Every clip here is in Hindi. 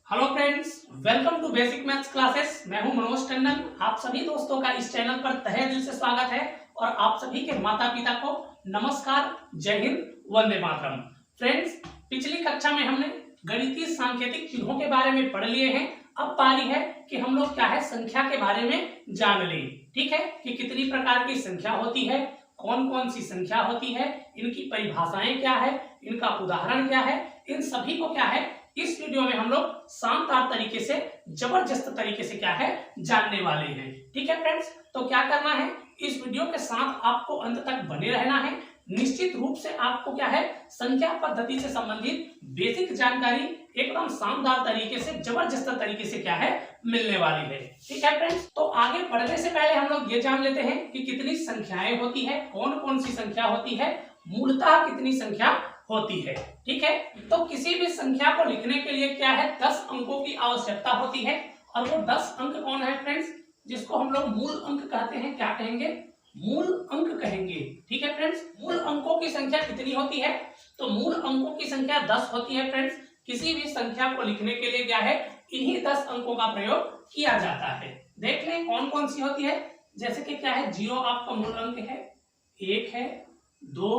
Hello friends, welcome to basic maths classes. मैं हूं मनोज टंडन। आप सभी दोस्तों का इस चैनल पर तहे दिल से स्वागत है और आप सभी के माता पिता को नमस्कार, जय हिंद, वंदे मातरम। फ्रेंड्स, पिछली कक्षा में हमने गणितीय सांकेतिक चिन्हों के बारे में पढ़ लिए हैं। अब बारी है कि हम लोग क्या है संख्या के बारे में जान लें। ठीक है कि कितनी प्रकार की संख्या होती है, कौन कौन सी संख्या होती है, इनकी परिभाषाएं क्या है, इनका उदाहरण क्या है, इन सभी को क्या है इस वीडियो में हम लोग शानदार तरीके से, जबरदस्त तरीके से क्या है जानने वाले हैं। ठीक है फ्रेंड्स, तो क्या करना है, इस वीडियो के साथ आपको अंत तक बने रहना है। निश्चित रूप से आपको क्या है संख्या पद्धति से संबंधित बेसिक जानकारी एकदम शानदार तरीके से, जबरदस्त तरीके से क्या है मिलने वाली है। ठीक है फ्रेंड्स, तो आगे बढ़ने से पहले हम लोग ये जान लेते हैं कि कितनी संख्याएं होती है, कौन कौन सी संख्या होती है, मूलतः कितनी संख्या होती है। ठीक है, तो किसी भी संख्या को लिखने के लिए क्या है 10 अंकों की आवश्यकता होती है। और वो 10 अंक कौन है फ्रेंड्स, जिसको हम लोग मूल अंक कहते हैं। क्या कहेंगे? मूल अंक कहेंगे। ठीक है फ्रेंड्स, मूल अंकों की संख्या कितनी होती है? तो मूल अंकों की संख्या 10 होती है फ्रेंड्स। किसी भी संख्या को लिखने के लिए क्या है इन्हीं 10 अंकों का प्रयोग किया जाता है। देख लें कौन कौन सी होती है। जैसे कि क्या है 0 आपका मूल अंक है, 1 है, 2,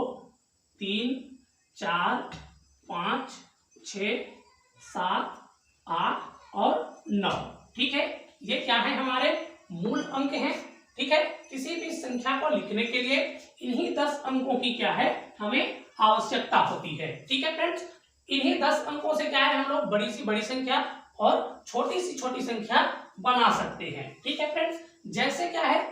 3, 4, 5, 6, 7, 8 और 9। ठीक है, ये क्या है हमारे मूल अंक हैं। ठीक है, किसी भी संख्या को लिखने के लिए इन्हीं 10 अंकों की क्या है हमें आवश्यकता होती है। ठीक है फ्रेंड्स, इन्हीं 10 अंकों से क्या है हम लोग बड़ी सी बड़ी संख्या और छोटी सी छोटी संख्या बना सकते हैं। ठीक है फ्रेंड्स, जैसे क्या है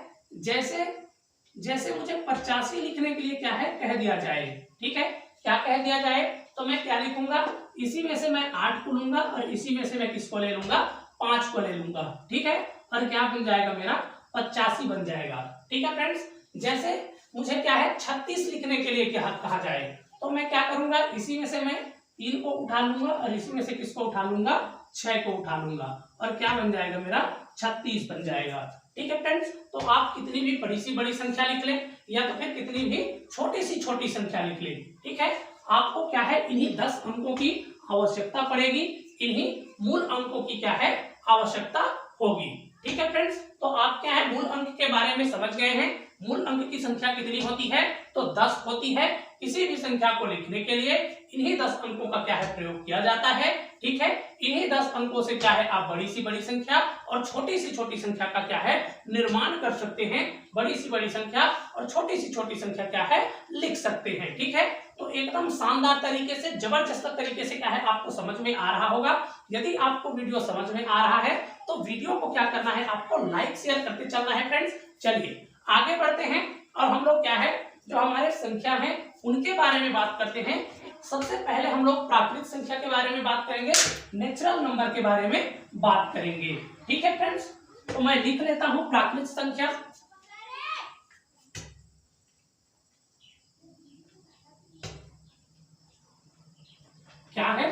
जैसे मुझे 85 लिखने के लिए क्या है कह दिया जाए। ठीक है, क्या कह दिया जाए तो मैं क्या लिखूंगा, इसी में से मैं 8 को लूंगा और इसी में से मैं किसको ले लूंगा, 5 को ले लूंगा। ठीक है, और क्या बन जाएगा मेरा 85 बन जाएगा। ठीक है फ्रेंड्स, जैसे मुझे क्या है 36 लिखने के लिए क्या कहा जाए तो मैं क्या करूंगा, इसी में से मैं 3 को उठा लूंगा और इसी में से किसको उठा लूंगा, 6 को उठा लूंगा और क्या बन जाएगा मेरा 36 बन जाएगा। ठीक है फ्रेंड्स, तो आप कितनी भी बड़ी सी बड़ी संख्या लिख लें या तो फिर कितनी भी छोटी सी छोटी संख्या लिख लें। ठीक है, आपको क्या है इन्हीं 10 अंकों की आवश्यकता पड़ेगी, इन्हीं मूल अंकों की क्या है आवश्यकता होगी। ठीक है फ्रेंड्स, तो आप क्या है मूल अंक के बारे में समझ गए हैं। मूल अंक की संख्या कितनी होती है तो 10 होती है। किसी भी संख्या को लिखने के लिए इन्हीं 10 अंकों का क्या है प्रयोग किया जाता है। ठीक है, इन्हीं 10 अंकों से क्या है आप बड़ी सी बड़ी संख्या और छोटी सी छोटी संख्या का क्या है निर्माण कर सकते हैं। बड़ी सी बड़ी संख्या और छोटी सी छोटी संख्या क्या है लिख सकते हैं। ठीक है, तो एकदम शानदार तरीके से, जबरदस्त तरीके से क्या है आपको समझ में आ रहा होगा। यदि आपको वीडियो समझ में आ रहा है तो वीडियो को क्या करना है, आपको लाइक शेयर करते चलना है फ्रेंड्स। चलिए आगे बढ़ते हैं और हम लोग क्या है जो हमारे संख्या है उनके बारे में बात करते हैं। सबसे पहले हम लोग प्राकृत संख्या के बारे में बात करेंगे, नेचुरल नंबर के बारे में बात करेंगे। ठीक है फ्रेंड्स, तो मैं लिख लेता हूं प्राकृत संख्या। क्या है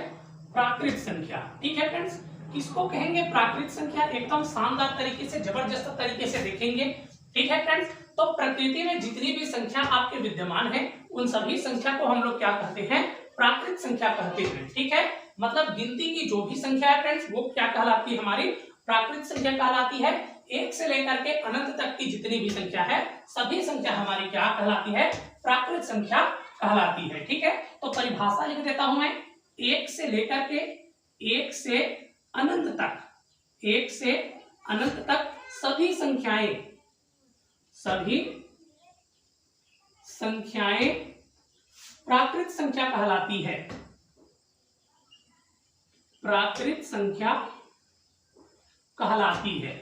प्राकृत संख्या। ठीक है फ्रेंड्स, किसको कहेंगे प्राकृत संख्या, एकदम शानदार तरीके से, जबरदस्त तरीके से देखेंगे। ठीक है फ्रेंड्स, तो प्रकृति में जितनी भी संख्या आपके विद्यमान है उन सभी संख्या को हम लोग क्या कहते हैं, प्राकृत संख्या कहते हैं। ठीक है, मतलब गिनती की जो भी संख्या है फ्रेंड्स वो क्या कहलाती है, हमारी प्राकृत संख्या कहलाती है। 1 से लेकर के अनंत तक की जितनी भी संख्या है सभी संख्या हमारी क्या कहलाती है, प्राकृत संख्या कहलाती है। ठीक है, तो परिभाषा लिख देता हूं मैं, 1 से लेकर के 1 से अनंत तक, 1 से अनंत तक सभी संख्याएं प्राकृत संख्या कहलाती है। प्राकृत संख्या कहलाती है।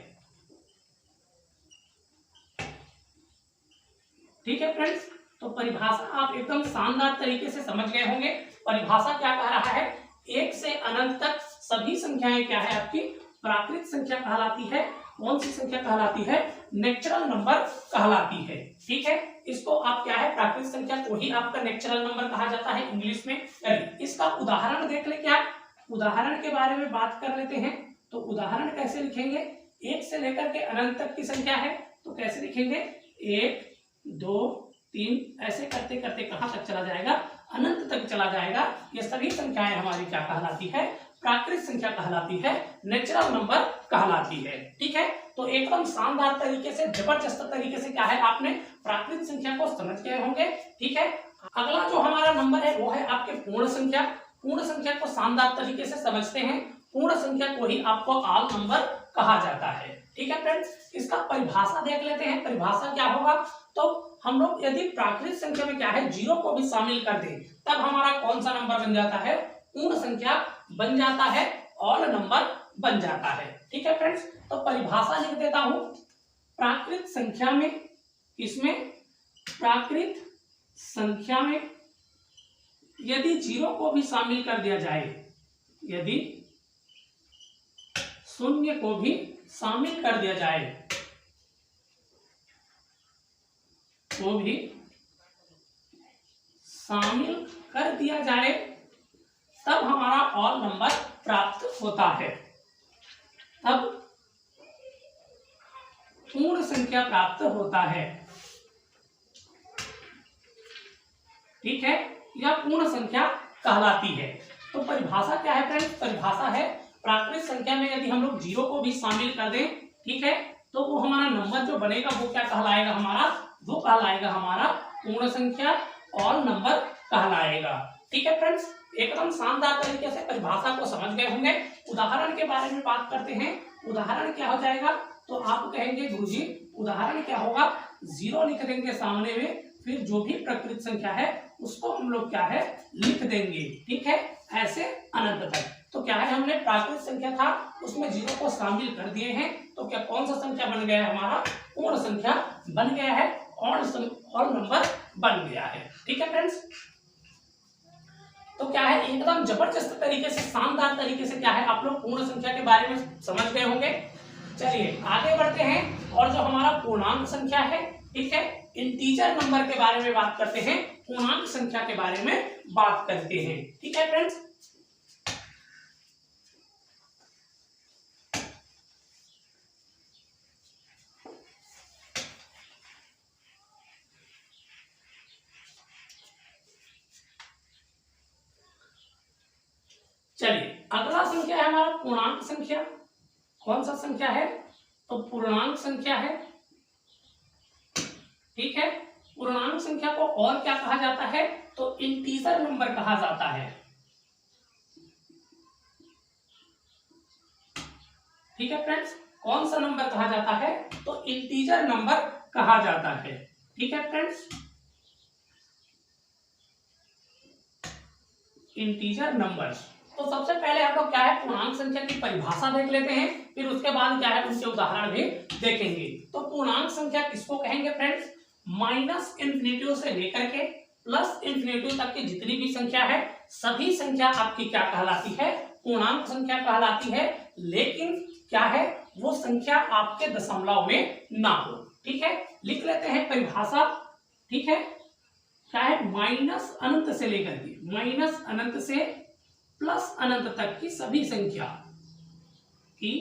ठीक है फ्रेंड्स, तो परिभाषा आप एकदम शानदार तरीके से समझ गए होंगे। परिभाषा क्या कह रहा है, 1 से अनंत तक सभी संख्याएं क्या है आपकी प्राकृत संख्या कहलाती है। कौन सी संख्या कहलाती है, नेचुरल नंबर कहलाती है। ठीक है, इसको आप क्या है प्राकृत संख्या को ही आपका नेचुरल नंबर कहा जाता है इंग्लिश में। इसका उदाहरण देख ले, क्या उदाहरण के बारे में बात कर लेते हैं। तो उदाहरण कैसे लिखेंगे, 1 से लेकर के अनंत तक की संख्या है तो कैसे लिखेंगे, 1, 2, 3 ऐसे करते करते कहां तक चला जाएगा, अनंत तक चला जाएगा। ये सभी संख्याएं हमारी क्या कहलाती है, प्राकृत संख्या कहलाती है, नेचुरल नंबर कहलाती है। ठीक है, तो एकदम शानदार तरीके से, जबरदस्त तरीके से क्या है, आपने प्राकृत संख्या को समझ गए होंगे। ठीक है, अगला जो हमारा नंबर है वो है आपके पूर्ण संख्या। पूर्ण संख्या को शानदार तरीके से समझते हैं। पूर्ण संख्या को ही आपको ऑल नंबर कहा जाता है। ठीक है फ्रेंड्स, इसका परिभाषा देख लेते हैं। परिभाषा क्या होगा, तो हम लोग यदि प्राकृत संख्या में क्या है, जीरो को भी शामिल कर दें तब हमारा कौन सा नंबर बन जाता है, पूर्ण संख्या बन जाता है, ऑल नंबर बन जाता है। ठीक है फ्रेंड्स, तो परिभाषा लिख देता हूं। प्राकृत संख्या में, इसमें प्राकृत संख्या में यदि जीरो को भी शामिल कर दिया जाए, यदि शून्य को भी शामिल कर दिया जाए, को भी शामिल कर दिया जाए, तब हमारा ऑल नंबर प्राप्त होता है, तब पूर्ण संख्या प्राप्त होता है। ठीक है, यह पूर्ण संख्या कहलाती है। तो परिभाषा क्या है फ्रेंड्स, परिभाषा है प्राकृत संख्या में यदि हम लोग जीरो को भी शामिल कर दें, ठीक है, तो वो हमारा नंबर जो बनेगा वो क्या कहलाएगा, हमारा वो कहलाएगा हमारा पूर्ण संख्या, ऑल नंबर कहलाएगा। ठीक है फ्रेंड्स, एकदम शानदार तरीके से परिभाषा को समझ गए होंगे। उदाहरण के बारे में बात करते हैं। उदाहरण क्या हो जाएगा, तो आप कहेंगे गुरुजी उदाहरण क्या होगा, जीरो लिख देंगे सामने में, फिर जो भी प्रकृत संख्या है उसको हम लोग क्या है लिख देंगे। ठीक है, ऐसे अनंत तक। तो क्या है, हमने प्राकृत संख्या था उसमें जीरो को शामिल कर दिए हैं, तो क्या कौन सा संख्या बन गया है, हमारा पूर्ण संख्या बन गया है, ऑल नंबर बन गया है। ठीक है फ्रेंड्स, तो क्या है, एकदम जबरदस्त तरीके से, शानदार तरीके से क्या है, आप लोग पूर्ण संख्या के बारे में समझ गए होंगे। चलिए आगे बढ़ते हैं, और जो हमारा पूर्णांक संख्या है, ठीक है, इंटीजर नंबर के बारे में बात करते हैं, पूर्णांक संख्या के बारे में बात करते हैं। ठीक है फ्रेंड्स, चलिए अगला संख्या है हमारा पूर्णांक संख्या। कौन सा संख्या है, तो पूर्णांक संख्या है। ठीक है, पूर्णांक संख्या को और क्या कहा जाता है, तो इंटीजर नंबर कहा जाता है। ठीक है फ्रेंड्स, कौन सा नंबर कहा जाता है, तो इंटीजर नंबर कहा जाता है। ठीक है फ्रेंड्स, इंटीजर नंबर। तो सबसे पहले हम लोग क्या है, पूर्णांक संख्या की परिभाषा देख लेते हैं, फिर उसके बाद क्या है उनके उदाहरण भी देखेंगे। तो पूर्णांक संख्या किसको कहेंगे फ्रेंड्स, माइनस इंफिनिटी से लेकर के प्लस इंफिनिटी तक की जितनी भी संख्या है, सभी संख्या आपकी क्या कहलाती है, पूर्णांक संख्या कहलाती है। लेकिन क्या है, वो संख्या आपके दशमलव में ना हो। ठीक है, लिख लेते हैं परिभाषा। ठीक है, क्या है, माइनस अनंत से लेकर के, माइनस अनंत से प्लस अनंत तक की सभी संख्या की,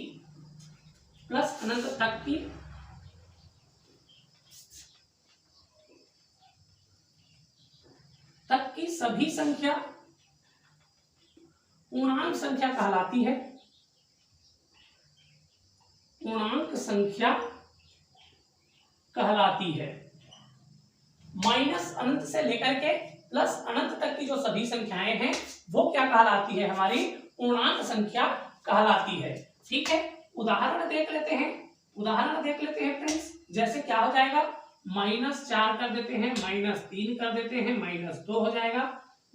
प्लस अनंत तक की सभी संख्या पूर्णांक संख्या कहलाती है, पूर्णांक संख्या कहलाती है। माइनस अनंत से लेकर के प्लस अनंत तक की जो सभी संख्याएं हैं वो क्या कहलाती है, हमारी पूर्णांक संख्या कहलाती है। ठीक है, उदाहरण देख लेते हैं, उदाहरण देख लेते हैं फ्रेंड्स। जैसे क्या हो जाएगा, -4 कर देते हैं, -3 कर देते हैं, -2 हो जाएगा,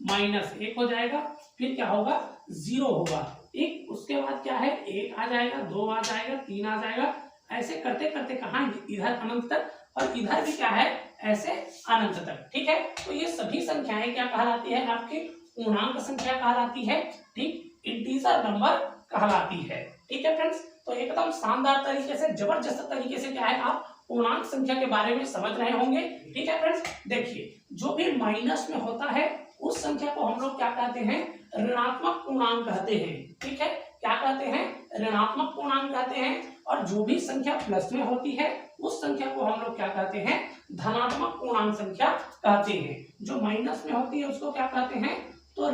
-1 हो जाएगा, फिर क्या होगा, 0 होगा। एक उसके बाद क्या है, 1 आ जाएगा, 2 आ जाएगा, 3 आ जाएगा, ऐसे करते करते कहाँ, इधर अनंत तक, और इधर भी क्या है, ऐसे अनंत तक। ठीक है, तो ये सभी संख्याएं क्या कहलाती है, आपकी पूर्णांक संख्या कहलाती है। ठीक, इंटीजर नंबर कहलाती है। ठीक है फ्रेंड्स, तो एकदम शानदार तरीके से, जबरदस्त तरीके से क्या है, आप पूर्णांक संख्या के बारे में समझ रहे होंगे। ठीक है फ्रेंड्स, देखिए जो भी माइनस में होता है उस संख्या को हम लोग क्या कहते हैं, ऋणात्मक पूर्णांक कहते हैं। ठीक है, क्या कहते हैं, ऋणात्मक पूर्णांक कहते हैं। और जो भी संख्या प्लस में होती है उस संख्या को हम लोग क्या कहते हैं, धनात्मक पूर्णांक संख्या कहते हैं। जो माइनस में होती है उसको क्या कहते हैं, तो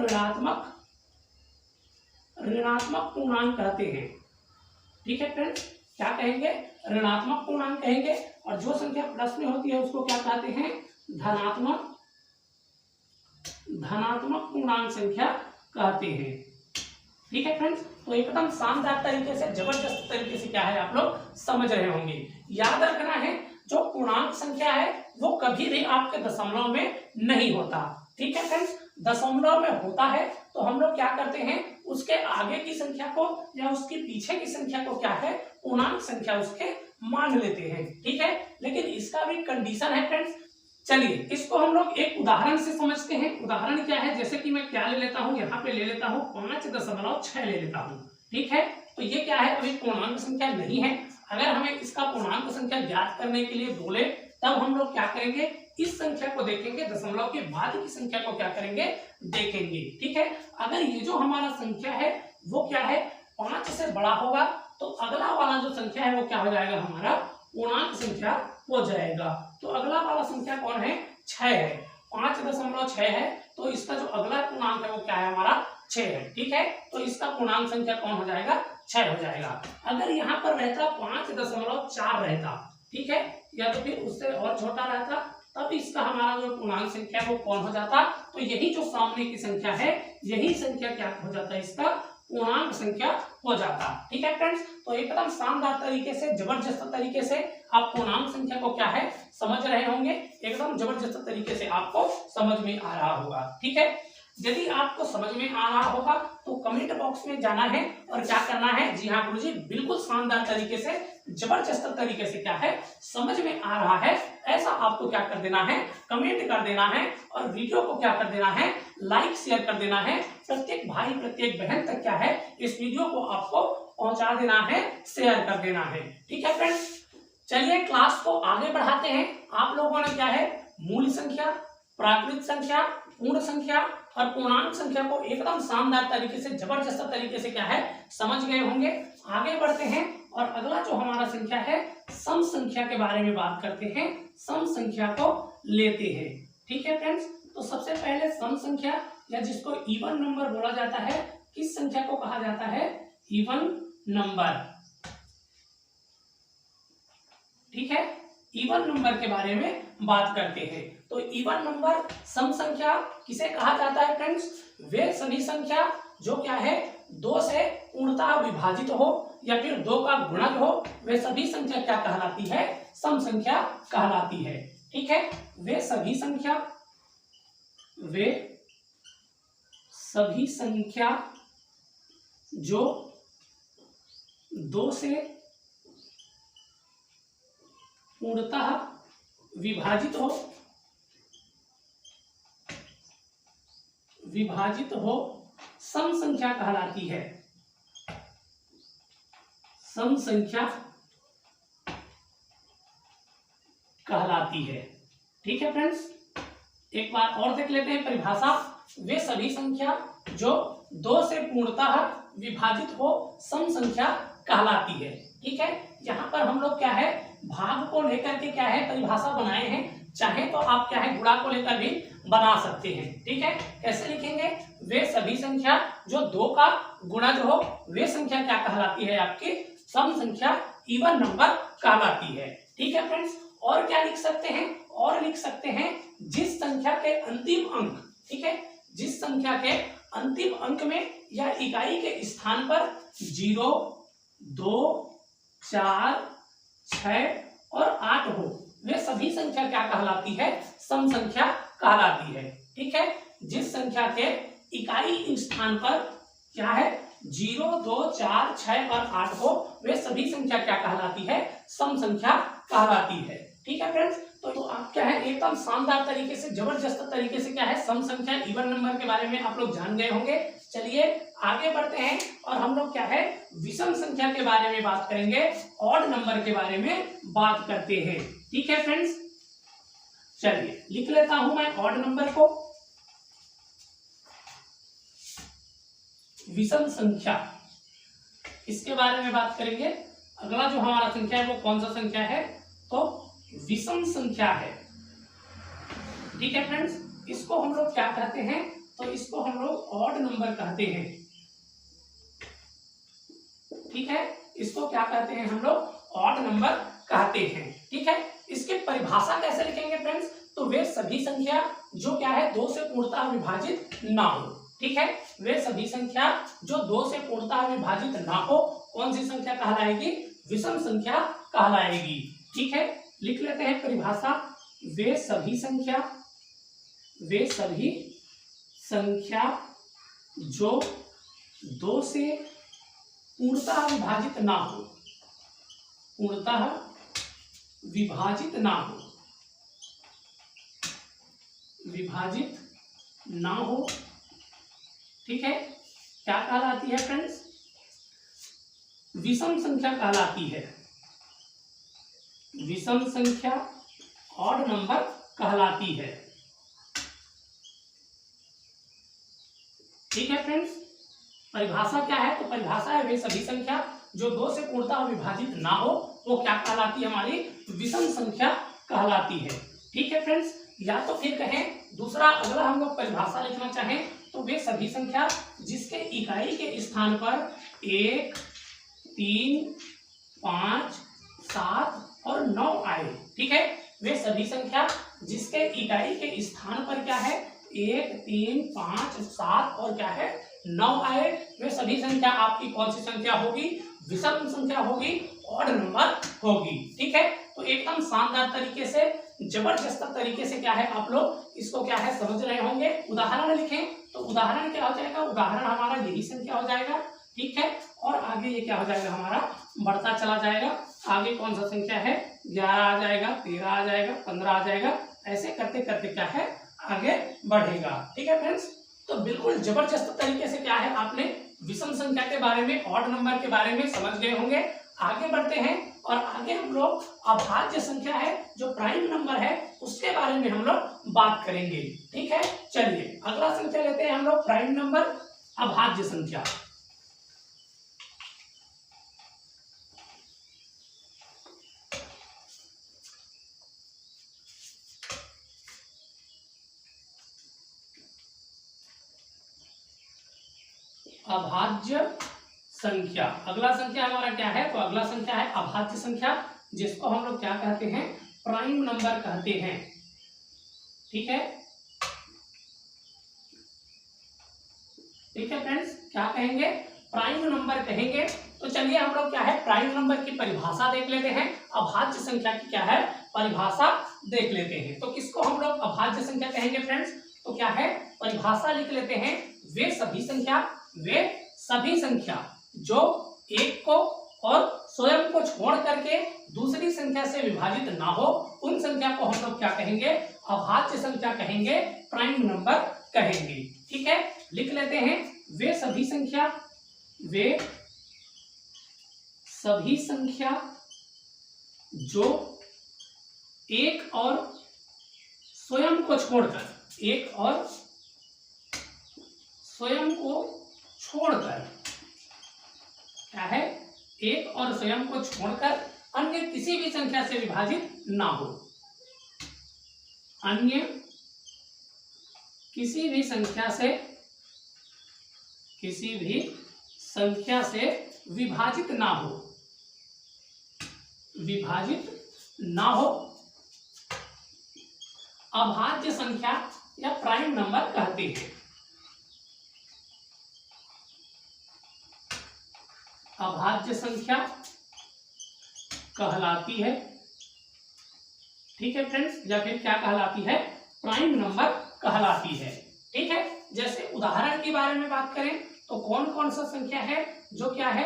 ऋणात्मक पूर्णांक कहते हैं। ठीक है फ्रेंड्स, क्या कहेंगे? ऋणात्मक पूर्णांक कहेंगे। और जो संख्या प्लस में होती है उसको क्या कहते हैं? धनात्मक पूर्णांक संख्या कहते हैं। ठीक है फ्रेंड्स, तो एकदम शानदार तरीके से, जबरदस्त तरीके से क्या है आप लोग समझ रहे होंगे। याद रखना है, जो पूर्णांक संख्या है वो कभी भी आपके दशमलव में नहीं होता। ठीक है फ्रेंड्स, दशमलव में होता है तो हम लोग क्या करते हैं, उसके आगे की संख्या को या उसके पीछे की संख्या को क्या है, पूर्णांक संख्या उसके मान लेते हैं। ठीक है, लेकिन इसका भी कंडीशन है फ्रेंड्स। चलिए इसको हम लोग एक उदाहरण से समझते हैं। उदाहरण क्या है, जैसे कि मैं क्या ले लेता हूं, यहाँ पे ले लेता हूं 5.6 ले लेता हूं। ठीक है, तो ये क्या है, अभी पूर्णांक संख्या नहीं है। अगर हमें इसका पूर्णांक संख्या ज्ञात करने के लिए बोले तब हम लोग क्या करेंगे, इस संख्या को देखेंगे, दशमलव के बाद की संख्या को क्या करेंगे, देखेंगे। ठीक है, अगर ये जो हमारा संख्या है वो क्या है, 5 से बड़ा होगा तो अगला वाला जो संख्या है वो क्या हो जाएगा, हमारा पूर्णांक संख्या हो जाएगा। तो अगला वाला संख्या कौन है, 6 है। 5.6 है तो इसका जो अगला पूर्णांक है वो क्या है, हमारा 6 है। ठीक है, तो इसका पूर्णांक संख्या कौन हो जाएगा, 6 हो जाएगा। अगर यहाँ पर रहता 5.4 रहता, ठीक है, या तो फिर उससे और छोटा रहता, तब इसका हमारा जो पूर्णांक संख्या वो कौन हो जाता, तो यही जो सामने की संख्या है, यही संख्या क्या हो जाता है, इसका पूर्णांक संख्या हो जाता। ठीक है फ्रेंड्स, तो एकदम शानदार तरीके से, जबरदस्त तरीके से आप पूर्णांक संख्या को क्या है समझ रहे होंगे। एकदम जबरदस्त तरीके से आपको समझ में आ रहा होगा। ठीक है, यदि आपको समझ में आ रहा होगा तो कमेंट बॉक्स में जाना है और क्या करना है, जी हाँ गुरुजी, बिल्कुल शानदार तरीके से, जबरदस्त तरीके से क्या है समझ में आ रहा है, ऐसा आपको क्या कर देना है, कमेंट कर देना है। और वीडियो को क्या कर देना है, लाइक शेयर कर देना है। प्रत्येक भाई प्रत्येक बहन तक क्या है, इस वीडियो को आपको पहुंचा देना है, शेयर कर देना है। ठीक है फ्रेंड्स, चलिए क्लास को आगे बढ़ाते हैं। आप लोगों ने क्या है, मूल संख्या, प्राकृत संख्या, पूर्ण संख्या और पूर्णांक संख्या को एकदम शानदार तरीके से, जबरदस्त तरीके से क्या है समझ गए होंगे। आगे बढ़ते हैं और अगला जो हमारा संख्या है, सम संख्या के बारे में बात करते हैं, सम संख्या को लेते हैं। ठीक है फ्रेंड्स, तो सबसे पहले सम संख्या या जिसको इवन नंबर बोला जाता है, किस संख्या को कहा जाता है, इवन नंबर। ठीक है, इवन नंबर के बारे में बात करते हैं। तो इवन नंबर, सम संख्या किसे कहा जाता है फ्रेंड्स, वे सभी संख्या जो क्या है 2 से पूर्णतः विभाजित हो या फिर 2 का गुणज हो, वे सभी संख्या क्या कहलाती है, सम संख्या कहलाती है। ठीक है, वे सभी संख्या जो 2 से पूर्णतः विभाजित हो सम संख्या कहलाती है, सम संख्या कहलाती है। ठीक है फ्रेंड्स, एक बार और देख लेते हैं परिभाषा। वे सभी संख्या जो 2 से पूर्णतः विभाजित हो सम संख्या कहलाती है। ठीक है, यहाँ पर हम लोग क्या है, भाग को लेकर के क्या है परिभाषा बनाए हैं। चाहे तो आप क्या है गुणा को लेकर भी बना सकते हैं। ठीक है, कैसे लिखेंगे, वे सभी संख्या जो 2 का गुणज हो, वे संख्या क्या कहलाती है, आपकी सम संख्या, इवन नंबर कहलाती है। ठीक है फ्रेंड्स, और क्या लिख सकते हैं, और लिख सकते हैं जिस संख्या के अंतिम अंक, ठीक है, जिस संख्या के अंतिम अंक में या इकाई के स्थान पर 0, 2, 4, 6 और 8 हो, वे सभी संख्या क्या कहलाती है, सम संख्या कहलाती है। ठीक है, जिस संख्या के इकाई स्थान पर क्या है 0, 2, 4, 6 और 8 हो, वे सभी संख्या क्या कहलाती है, सम संख्या कहलाती है। ठीक है फ्रेंड्स, तो आप क्या है एकदम शानदार तरीके से, जबरदस्त तरीके से क्या है सम संख्या, इवन नंबर के बारे में आप लोग जान गए होंगे। चलिए आगे बढ़ते हैं और हम लोग क्या है विषम संख्या के बारे में बात करेंगे, ऑड नंबर के बारे में बात करते हैं। ठीक है फ्रेंड्स, चलिए लिख लेता हूं मैं ऑड नंबर को। विषम संख्या, इसके बारे में बात करेंगे। अगला जो हमारा संख्या है वो कौन सा संख्या है, तो विषम संख्या है। ठीक है फ्रेंड्स, इसको हम लोग क्या कहते हैं, तो इसको हम लोग ऑड नंबर कहते हैं। ठीक है, इसको क्या कहते हैं हम लोग, ऑड नंबर कहते हैं। ठीक है, इसके परिभाषा कैसे लिखेंगे फ्रेंड्स, तो वे सभी संख्या जो क्या है 2 से पूर्णतः विभाजित ना हो। ठीक है, वे सभी संख्या जो 2 से पूर्णतः विभाजित ना हो कौन सी संख्या कहलाएगी, विषम संख्या कहलाएगी। ठीक है, लिख लेते हैं परिभाषा, वे सभी संख्या जो 2 से पूर्णतः विभाजित ना हो, पूर्णतः विभाजित ना हो, विभाजित ना हो। ठीक है, क्या कहलाती है फ्रेंड्स, विषम संख्या कहलाती है, विषम संख्या ऑड नंबर कहलाती है। ठीक है फ्रेंड्स, परिभाषा क्या है, तो परिभाषा है वे सभी संख्या जो 2 से पूर्णतः विभाजित ना हो वो क्या कहलाती है, हमारी विषम संख्या कहलाती है। ठीक है फ्रेंड्स, या तो फिर कहें दूसरा, अगला हम लोग परिभाषा लिखना चाहें तो वे सभी संख्या जिसके इकाई के स्थान पर 1, 3, 5, 7 और 9 आए। ठीक है, वे सभी संख्या जिसके इकाई के स्थान पर क्या है 1, 3, 5, 7 और क्या है 9 आए, वे सभी संख्या आपकी कौन सी संख्या होगी, विषम संख्या होगी, ऑड नंबर होगी। ठीक है, तो एकदम शानदार तरीके से, जबरदस्त तरीके से क्या है आप लोग इसको क्या है समझ रहे होंगे। उदाहरण लिखें तो उदाहरण क्या हो जाएगा, उदाहरण हमारा यही संख्या हो जाएगा। ठीक है, और आगे ये क्या हो जाएगा हमारा बढ़ता चला जाएगा, आगे कौन सा संख्या है 11 आ जाएगा, 13 आ जाएगा, 15 आ जाएगा, ऐसे करते करते क्या है आगे बढ़ेगा। ठीक है फ्रेंड्स, तो बिल्कुल जबरदस्त तरीके से क्या है आपने विषम संख्या के बारे में, ऑड नंबर के बारे में समझ गए होंगे। आगे बढ़ते हैं और आगे हम लोग अभाज्य संख्या है जो प्राइम नंबर है उसके बारे में हम लोग बात करेंगे। ठीक है, चलिए अगला संख्या लेते हैं हम लोग, प्राइम नंबर, अभाज्य संख्या। अभाज्य संख्या, अगला संख्या हमारा क्या है, तो अगला संख्या है अभाज्य संख्या, जिसको हम लोग क्या कहते हैं, प्राइम नंबर कहते हैं। ठीक है, ठीक है फ्रेंड्स, क्या कहेंगे, प्राइम नंबर कहेंगे। तो चलिए हम लोग क्या है प्राइम नंबर की परिभाषा देख लेते हैं, अभाज्य संख्या की क्या है परिभाषा देख लेते हैं। तो किसको हम लोग अभाज्य संख्या कहेंगे फ्रेंड्स, तो क्या है परिभाषा लिख लेते हैं, वे सभी संख्या जो एक को और स्वयं को छोड़ करके दूसरी संख्या से विभाजित ना हो उन संख्या को हम लोग क्या कहेंगे, अभाज्य संख्या कहेंगे, प्राइम नंबर कहेंगे। ठीक है, लिख लेते हैं, वे सभी संख्या जो एक और स्वयं को छोड़कर क्या है, एक और स्वयं को छोड़कर अन्य किसी भी संख्या से विभाजित ना हो, अन्य किसी भी संख्या से विभाजित ना हो, अभाज्य संख्या या प्राइम नंबर कहते हैं। अभाज्य संख्या कहलाती है। ठीक है फ्रेंड्स, या फिर क्या कहलाती है, प्राइम नंबर कहलाती है। ठीक है, जैसे उदाहरण के बारे में बात करें तो कौन कौन सा संख्या है जो क्या है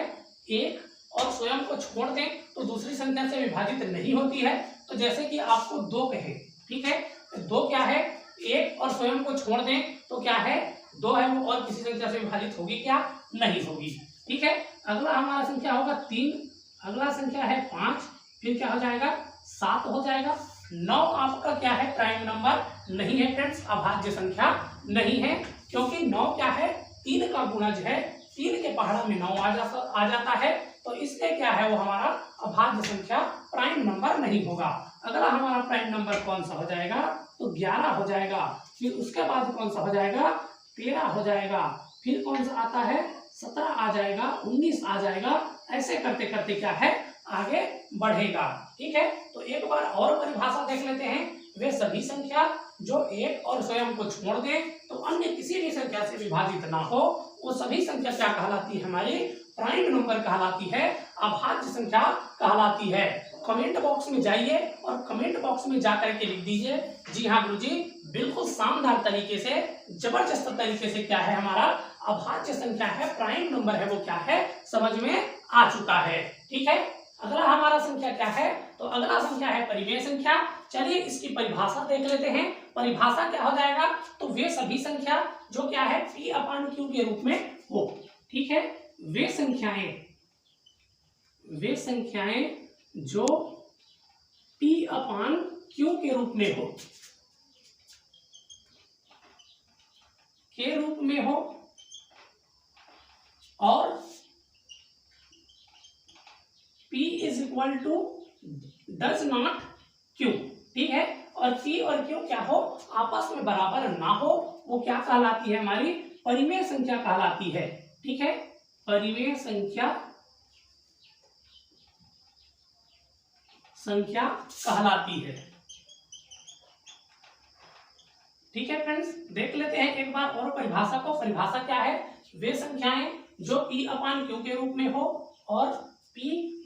एक और स्वयं को छोड़ दें तो दूसरी संख्या से विभाजित नहीं होती है। तो जैसे कि आपको 2 कहे, ठीक है, 2 क्या है एक और स्वयं को छोड़ दें तो क्या है 2 है वो और किसी संख्या से विभाजित होगी क्या, नहीं होगी। ठीक है, अगला हमारा संख्या होगा 3, अगला संख्या है 5, फिर क्या हो जाएगा 7 हो जाएगा। 9 आपका क्या है प्राइम नंबर नहीं है फ्रेंड्स, अभाज्य संख्या नहीं है, क्योंकि 9 क्या है 3 का गुणज है, 3 के पहाड़ा में 9 आ जाता है, तो इसलिए क्या है वो हमारा अभाज्य संख्या प्राइम नंबर नहीं होगा। अगला हमारा प्राइम नंबर कौन सा हो जाएगा, तो 11 हो जाएगा, फिर उसके बाद कौन सा हो जाएगा 13 हो जाएगा, फिर कौन सा आता है 17 आ जाएगा, 19 आ जाएगा, ऐसे करते करते क्या है आगे बढ़ेगा। ठीक है, तो एक बार और परिभाषा देख लेते हैं। वे सभी संख्या जो एक और स्वयं को छोड़ दें तो अन्य किसी भी संख्या से विभाजित ना हो, वो सभी संख्या क्या कहलाती है, हमारी प्राइम नंबर कहलाती है, अभाज्य संख्या कहलाती है। कमेंट बॉक्स में जाइए और कमेंट बॉक्स में जाकर के लिख दीजिए, जी हाँ गुरुजी, बिल्कुल शानदार तरीके से, जबरदस्त तरीके से क्या है हमारा अभाज्य संख्या है, प्राइम नंबर है, वो क्या है समझ में आ चुका है। ठीक है, अगला हमारा संख्या क्या है, तो अगला संख्या है परिमेय संख्या। चलिए इसकी परिभाषा देख लेते हैं। परिभाषा क्या हो जाएगा, तो वे सभी संख्या जो क्या है P अपान Q के रूप में हो। ठीक है, वे संख्याएं जो P अपान Q के रूप में हो, और P is equal to does not Q। ठीक है, और P और Q क्या हो, आपस में बराबर ना हो, वो क्या कहलाती है, हमारी परिमेय संख्या कहलाती है। ठीक है, परिमेय संख्या कहलाती है। ठीक है फ्रेंड्स, देख लेते हैं एक बार और परिभाषा को। परिभाषा क्या है, वे संख्याएं जो P अपान Q के रूप में हो और P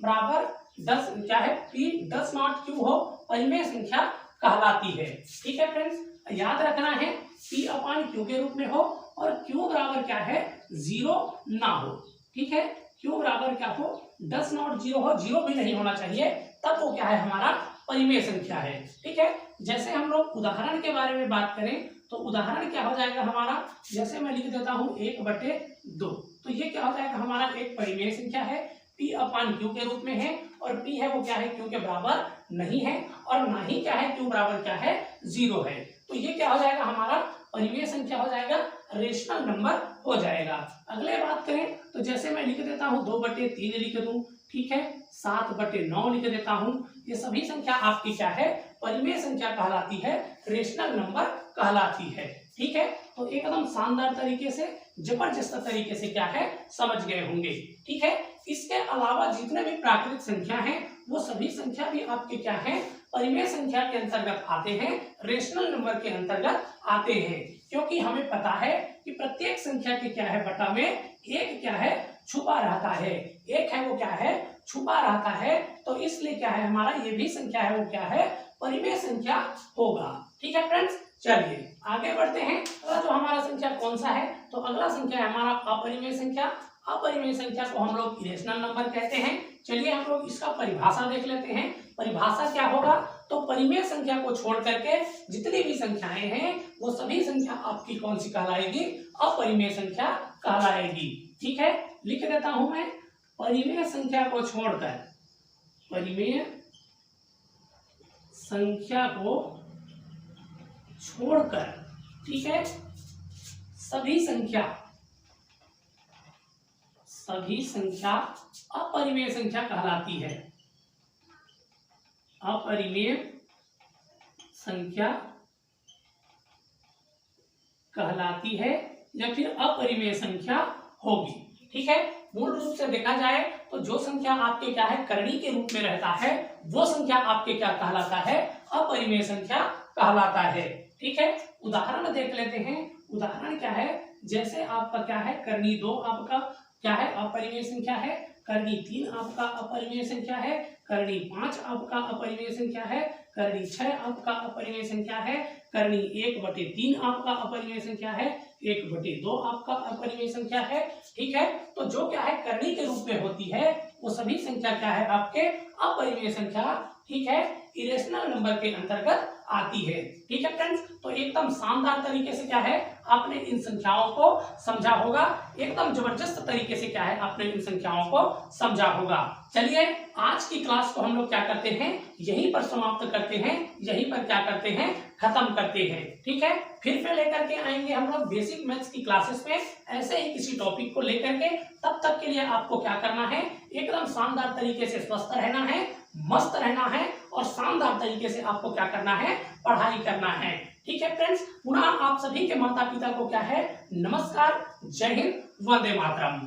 बराबर 10 क्या है, P डज नॉट Q हो, परिमेय संख्या कहलाती है। ठीक है फ्रेंड्स, याद रखना है P अपान Q के रूप में हो और Q बराबर क्या है 0 ना हो। ठीक है, Q बराबर क्या हो, डज नॉट 0 हो, 0 भी नहीं होना चाहिए, तब वो क्या है हमारा परिमेय संख्या है। ठीक है, जैसे हम लोग उदाहरण के बारे में बात करें तो उदाहरण क्या हो जाएगा हमारा, जैसे मैं लिख देता हूं 1/2, तो ये क्या हो जाएगा हमारा एक परिमेय संख्या है, P अपान Q के रूप में है, और P है वो क्या है Q के बराबर नहीं है, और ना ही क्या है Q बराबर क्या है 0 है। तो ये क्या हो जाएगा हमारा परिमेय संख्या हो जाएगा, रेशनल नंबर हो जाएगा। अगले बात करें तो जैसे मैं लिख देता हूँ 2/3 लिख दूं, ठीक है, 7/9 लिख देता हूँ, ये सभी संख्या आपकी क्या है परिमेय संख्या कहलाती है, रेशनल नंबर कहलाती है। ठीक है, तो एकदम शानदार तरीके से, जबरदस्त तरीके से क्या है समझ गए होंगे। ठीक है, इसके अलावा जितने भी प्राकृतिक संख्या हैं वो सभी संख्या भी आपके क्या है परिमेय संख्या के अंतर्गत आते हैं, रेशनल नंबर के अंतर्गत आते हैं, क्योंकि हमें पता है कि प्रत्येक संख्या के क्या है बटा में एक क्या है छुपा रहता है, एक है वो क्या है छुपा रहता है, तो इसलिए क्या है हमारा ये भी संख्या है वो क्या है परिमेय संख्या होगा। ठीक है फ्रेंड्स, चलिए आगे बढ़ते हैं। अगला जो हमारा संख्या कौन सा है, तो अगला संख्या है हमारा अपरिमेय संख्या। अपरिमेय संख्या को हम लोग इरेशनल नंबर कहते हैं। चलिए हम लोग इसका परिभाषा देख लेते हैं। परिभाषा क्या होगा, तो परिमेय संख्या को छोड़ करके जितनी भी संख्याएं हैं वो सभी संख्या आपकी कौन सी कहलाएगी, अपरिमेय संख्या कहलाएगी। ठीक है, लिख देता हूं मैं, परिमेय संख्या को छोड़कर, परिमेय संख्या को छोड़कर, ठीक है, सभी संख्या अपरिमेय संख्या कहलाती है। अपरिमेय संख्या कहलाती है या फिर अपरिमेय संख्या होगी। ठीक है, मूल रूप से देखा जाए तो जो संख्या आपके क्या है करणी के रूप में रहता है वो संख्या आपके क्या कहलाता है, अपरिमेय संख्या कहलाता है। ठीक है, उदाहरण देख लेते हैं। उदाहरण क्या है, जैसे आपका क्या है करणी 2 आपका क्या है अपरिमेय संख्या है, करणी 3 आपका अपरिमेय संख्या है, करणी 5 आपका अपरिमेय संख्या है, करणी 6 आपका अपरिमेय संख्या है, करणी 1/3 आपका अपरिमेय संख्या है, 1/2 आपका अपरिमेय संख्या है। ठीक है, तो जो क्या है करणी के रूप में होती है वो सभी संख्या क्या है आपके अपरिमेय संख्या, ठीक है, इरेशनल नंबर के अंतर्गत आती है। ठीक है फ्रेंड्स, तो एकदम शानदार तरीके से क्या है आपने इन संख्याओं को समझा होगा, एकदम जबरदस्त तरीके से क्या है आपने इन संख्याओं को समझा होगा। चलिए आज की क्लास को हम लोग क्या करते हैं यहीं पर समाप्त करते हैं, यहीं पर क्या करते हैं खत्म करते हैं। ठीक है, फिर से लेकर के आएंगे हम लोग बेसिक मैथ्स की क्लासेस में ऐसे ही किसी टॉपिक को लेकर के। तब तक के लिए आपको क्या करना है, एकदम शानदार तरीके से स्वस्थ रहना है, मस्त रहना है और शानदार तरीके से आपको क्या करना है पढ़ाई करना है। ठीक है फ्रेंड्स, पुनः आप सभी के माता पिता को क्या है नमस्कार, जय हिंद, वंदे मातरम।